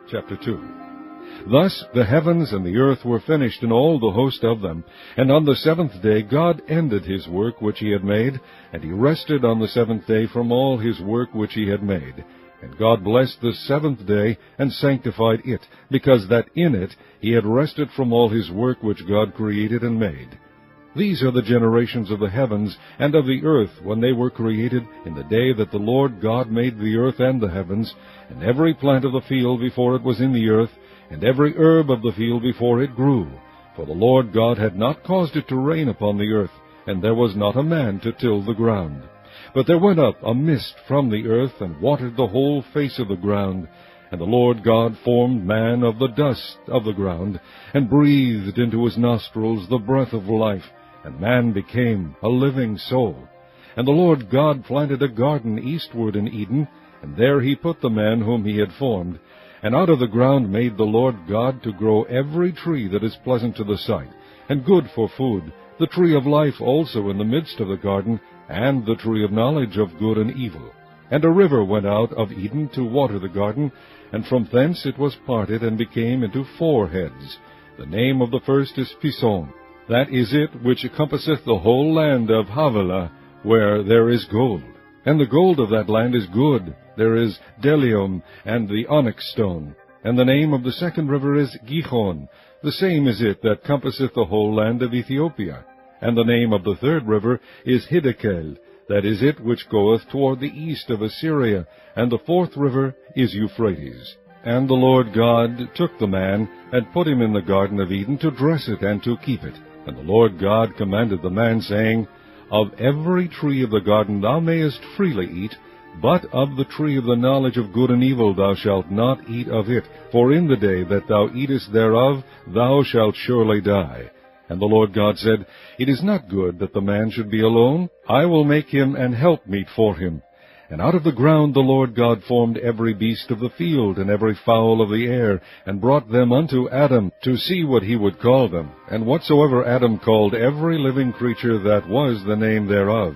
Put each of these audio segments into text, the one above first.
Chapter 2. Thus the heavens and the earth were finished, and all the host of them. And on the seventh day God ended his work which he had made, and he rested on the seventh day from all his work which he had made. And God blessed the seventh day, and sanctified it, because that in it he had rested from all his work which God created and made. These are the generations of the heavens and of the earth when they were created, in the day that the Lord God made the earth and the heavens, and every plant of the field before it was in the earth, and every herb of the field before it grew. For the Lord God had not caused it to rain upon the earth, and there was not a man to till the ground. But there went up a mist from the earth, and watered the whole face of the ground. And the Lord God formed man of the dust of the ground, and breathed into his nostrils the breath of life, and man became a living soul. And the Lord God planted a garden eastward in Eden, and there he put the man whom he had formed. And out of the ground made the Lord God to grow every tree that is pleasant to the sight, and good for food, the tree of life also in the midst of the garden, and the tree of knowledge of good and evil. And a river went out of Eden to water the garden, and from thence it was parted, and became into 4 heads. The name of the first is Pison. That is it which compasseth the whole land of Havilah, where there is gold. And the gold of that land is good. There is bdellium and the onyx stone. And the name of the second river is Gihon. The same is it that compasseth the whole land of Ethiopia. And the name of the third river is Hiddekel. That is it which goeth toward the east of Assyria. And the fourth river is Euphrates. And the Lord God took the man, and put him in the garden of Eden to dress it and to keep it. And the Lord God commanded the man, saying, Of every tree of the garden thou mayest freely eat, but of the tree of the knowledge of good and evil thou shalt not eat of it, for in the day that thou eatest thereof thou shalt surely die. And the Lord God said, It is not good that the man should be alone. I will make him an helpmeet for him. And out of the ground the Lord God formed every beast of the field, and every fowl of the air, and brought them unto Adam, to see what he would call them. And whatsoever Adam called every living creature, that was the name thereof.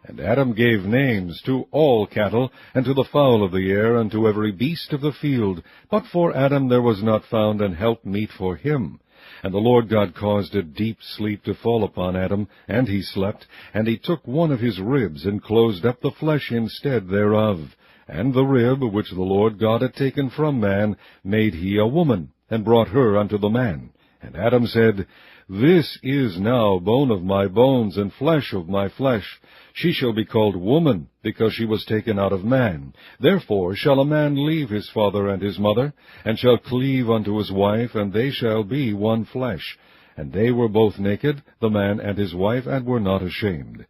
And Adam gave names to all cattle, and to the fowl of the air, and to every beast of the field. But for Adam there was not found an helpmeet for him. And the Lord God caused a deep sleep to fall upon Adam, and he slept. And he took one of his ribs, and closed up the flesh instead thereof. And the rib which the Lord God had taken from man made he a woman, and brought her unto the man. And Adam said, This is now bone of my bones, and flesh of my flesh. She shall be called woman, because she was taken out of man. Therefore shall a man leave his father and his mother, and shall cleave unto his wife, and they shall be one flesh. And they were both naked, the man and his wife, and were not ashamed.